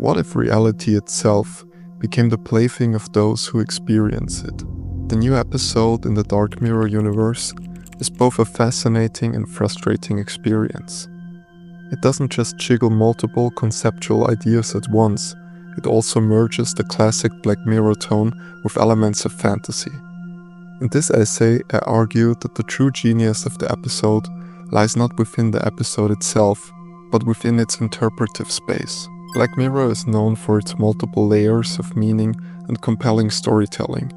What if reality itself became the plaything of those who experience it? The new episode in the Dark Mirror universe is both a fascinating and frustrating experience. It doesn't just jiggle multiple conceptual ideas at once, it also merges the classic Black Mirror tone with elements of fantasy. In this essay, I argue that the true genius of the episode lies not within the episode itself, but within its interpretive space. Black Mirror is known for its multiple layers of meaning and compelling storytelling.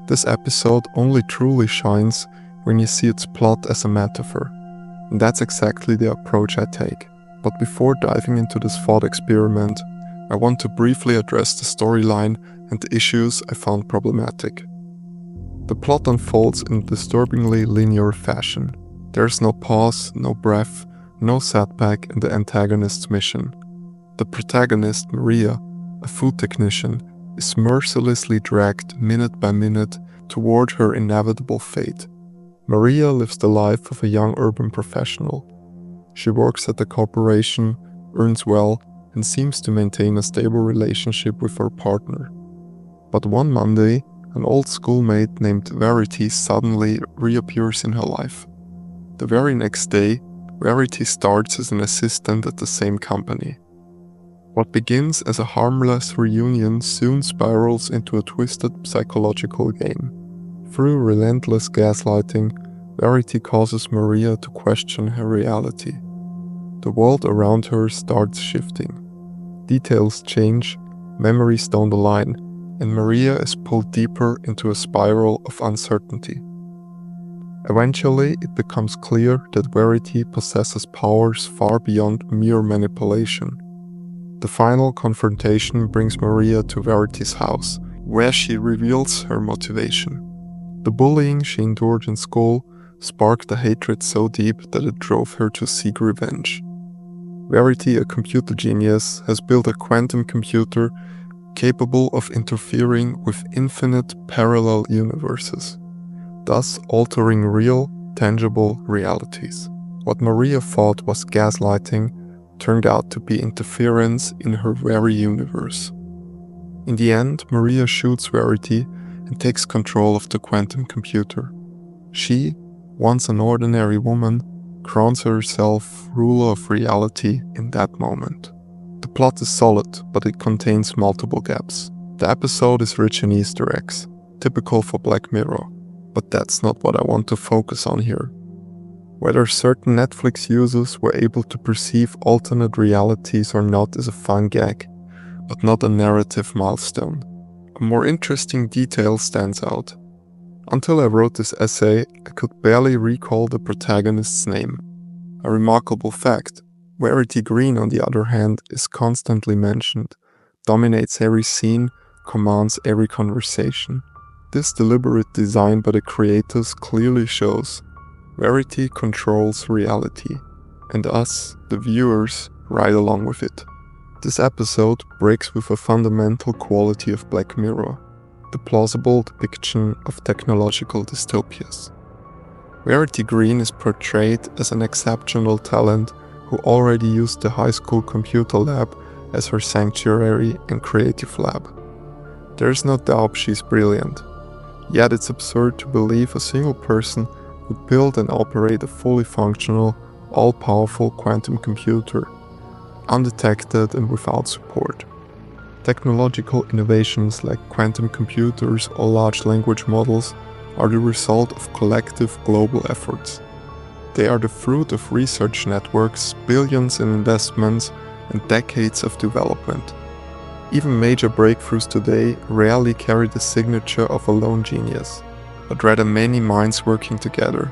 This episode only truly shines when you see its plot as a metaphor, and that's exactly the approach I take. But before diving into this thought experiment, I want to briefly address the storyline and the issues I found problematic. The plot unfolds in a disturbingly linear fashion. There's no pause, no breath, no setback in the antagonist's mission. The protagonist, Maria, a food technician, is mercilessly dragged minute by minute toward her inevitable fate. Maria lives the life of a young urban professional. She works at a corporation, earns well, and seems to maintain a stable relationship with her partner. But one Monday, an old schoolmate named Verity suddenly reappears in her life. The very next day, Verity starts as an assistant at the same company. What begins as a harmless reunion soon spirals into a twisted psychological game. Through relentless gaslighting, Verity causes Maria to question her reality. The world around her starts shifting. Details change, memories don't align, and Maria is pulled deeper into a spiral of uncertainty. Eventually, it becomes clear that Verity possesses powers far beyond mere manipulation. The final confrontation brings Maria to Verity's house, where she reveals her motivation. The bullying she endured in school sparked a hatred so deep that it drove her to seek revenge. Verity, a computer genius, has built a quantum computer capable of interfering with infinite parallel universes, thus altering real, tangible realities. What Maria thought was gaslighting turned out to be interference in her very universe. In the end, Maria shoots Verity and takes control of the quantum computer. She, once an ordinary woman, crowns herself ruler of reality in that moment. The plot is solid, but it contains multiple gaps. The episode is rich in Easter eggs, typical for Black Mirror, but that's not what I want to focus on here. Whether certain Netflix users were able to perceive alternate realities or not is a fun gag, but not a narrative milestone. A more interesting detail stands out. Until I wrote this essay, I could barely recall the protagonist's name. A remarkable fact. Verity Green, on the other hand, is constantly mentioned, dominates every scene, commands every conversation. This deliberate design by the creators clearly shows Verity controls reality, and us, the viewers, ride along with it. This episode breaks with a fundamental quality of Black Mirror, the plausible depiction of technological dystopias. Verity Green is portrayed as an exceptional talent who already used the high school computer lab as her sanctuary and creative lab. There is no doubt she's brilliant, yet it's absurd to believe a single person would build and operate a fully functional, all-powerful quantum computer, undetected and without support. Technological innovations like quantum computers or large language models are the result of collective global efforts. They are the fruit of research networks, billions in investments, and decades of development. Even major breakthroughs today rarely carry the signature of a lone genius, but rather many minds working together.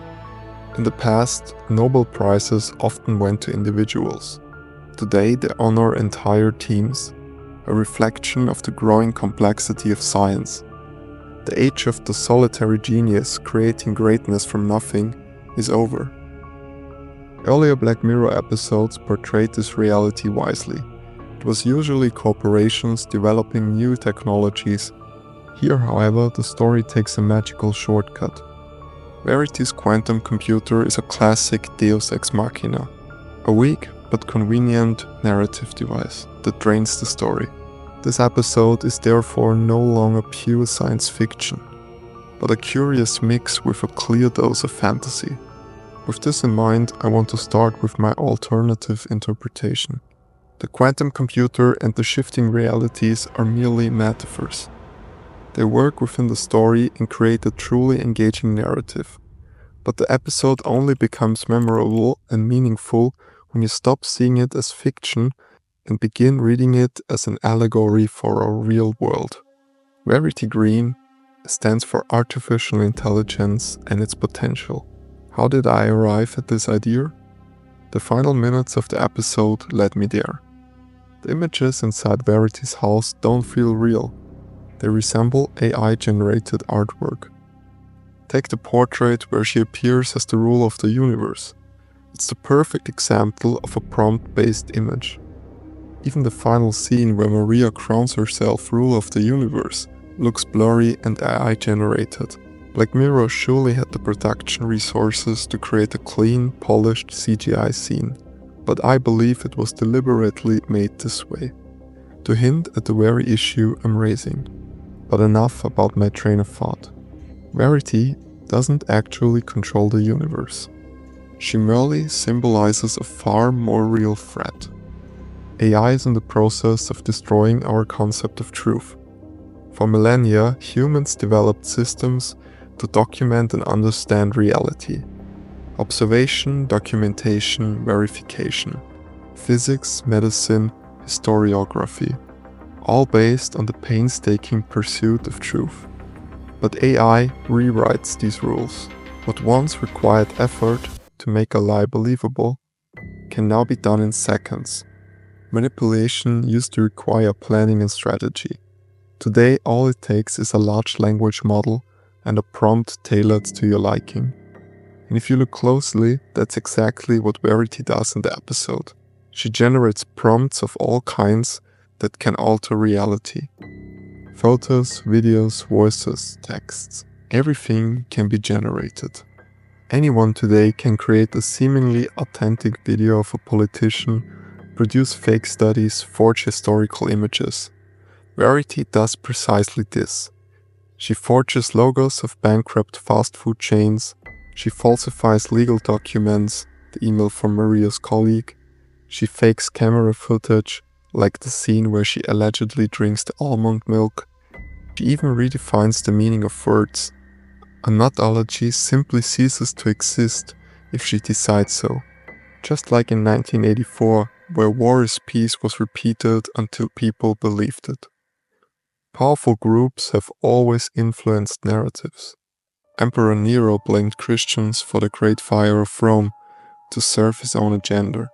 In the past, Nobel Prizes often went to individuals. Today they honor entire teams, a reflection of the growing complexity of science. The age of the solitary genius creating greatness from nothing is over. Earlier Black Mirror episodes portrayed this reality wisely. It was usually corporations developing new technologies. Here, however, the story takes a magical shortcut. Verity's quantum computer is a classic Deus Ex Machina. A weak, but convenient narrative device that drains the story. This episode is therefore no longer pure science fiction, but a curious mix with a clear dose of fantasy. With this in mind, I want to start with my alternative interpretation. The quantum computer and the shifting realities are merely metaphors. They work within the story and create a truly engaging narrative. But the episode only becomes memorable and meaningful when you stop seeing it as fiction and begin reading it as an allegory for our real world. Verity Green stands for artificial intelligence and its potential. How did I arrive at this idea? The final minutes of the episode led me there. The images inside Verity's house don't feel real. They resemble AI-generated artwork. Take the portrait where she appears as the ruler of the universe. It's the perfect example of a prompt-based image. Even the final scene where Maria crowns herself ruler of the universe looks blurry and AI-generated. Black Mirror surely had the production resources to create a clean, polished CGI scene, but I believe it was deliberately made this way, to hint at the very issue I'm raising. But enough about my train of thought. Verity doesn't actually control the universe. She merely symbolizes a far more real threat. AI is in the process of destroying our concept of truth. For millennia, humans developed systems to document and understand reality. Observation, documentation, verification. Physics, medicine, historiography. All based on the painstaking pursuit of truth. But AI rewrites these rules. What once required effort to make a lie believable can now be done in seconds. Manipulation used to require planning and strategy. Today, all it takes is a large language model and a prompt tailored to your liking. And if you look closely, that's exactly what Verity does in the episode. She generates prompts of all kinds that can alter reality. Photos, videos, voices, texts. Everything can be generated. Anyone today can create a seemingly authentic video of a politician, produce fake studies, forge historical images. Verity does precisely this. She forges logos of bankrupt fast food chains, she falsifies legal documents, the email from Maria's colleague, she fakes camera footage, like the scene where she allegedly drinks the almond milk. She even redefines the meaning of words. A nutology simply ceases to exist if she decides so. Just like in 1984, where war is peace was repeated until people believed it. Powerful groups have always influenced narratives. Emperor Nero blamed Christians for the Great Fire of Rome to serve his own agenda.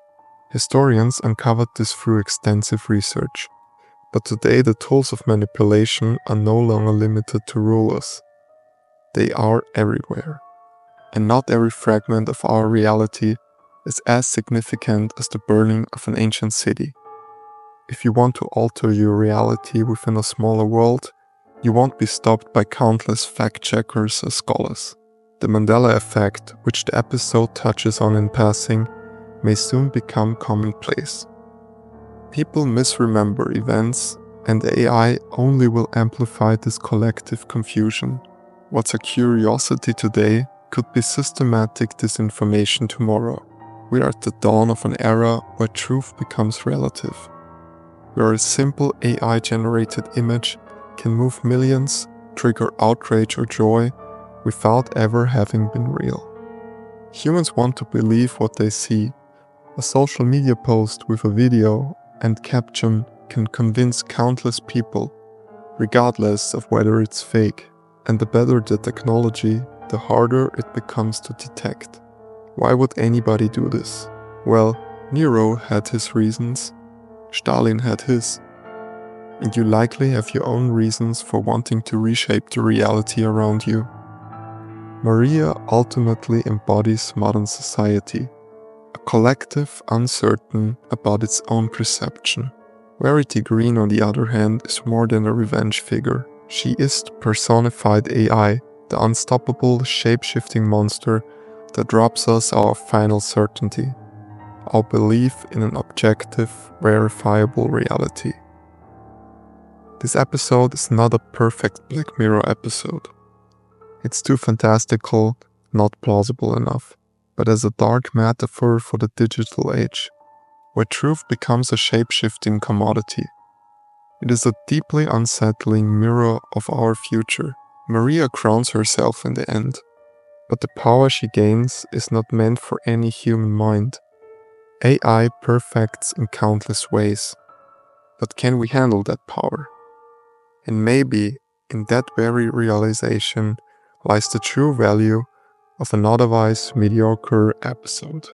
Historians uncovered this through extensive research. But today the tools of manipulation are no longer limited to rulers. They are everywhere. And not every fragment of our reality is as significant as the burning of an ancient city. If you want to alter your reality within a smaller world, you won't be stopped by countless fact-checkers or scholars. The Mandela effect, which the episode touches on in passing, may soon become commonplace. People misremember events, and AI only will amplify this collective confusion. What's a curiosity today could be systematic disinformation tomorrow. We are at the dawn of an era where truth becomes relative, where a simple AI-generated image can move millions, trigger outrage or joy, without ever having been real. Humans want to believe what they see. A social media post with a video and caption can convince countless people, regardless of whether it's fake. And the better the technology, the harder it becomes to detect. Why would anybody do this? Well, Nero had his reasons, Stalin had his, and you likely have your own reasons for wanting to reshape the reality around you. Maria ultimately embodies modern society, a collective uncertain about its own perception. Verity Green, on the other hand, is more than a revenge figure. She is the personified AI, the unstoppable, shape-shifting monster that robs us our final certainty. our belief in an objective, verifiable reality. This episode is not a perfect Black Mirror episode. It's too fantastical, not plausible enough, but as a dark metaphor for the digital age, where truth becomes a shape-shifting commodity. It is a deeply unsettling mirror of our future. Maria crowns herself in the end, but the power she gains is not meant for any human mind. AI perfects in countless ways, but can we handle that power? And maybe in that very realization lies the true value of an otherwise mediocre episode.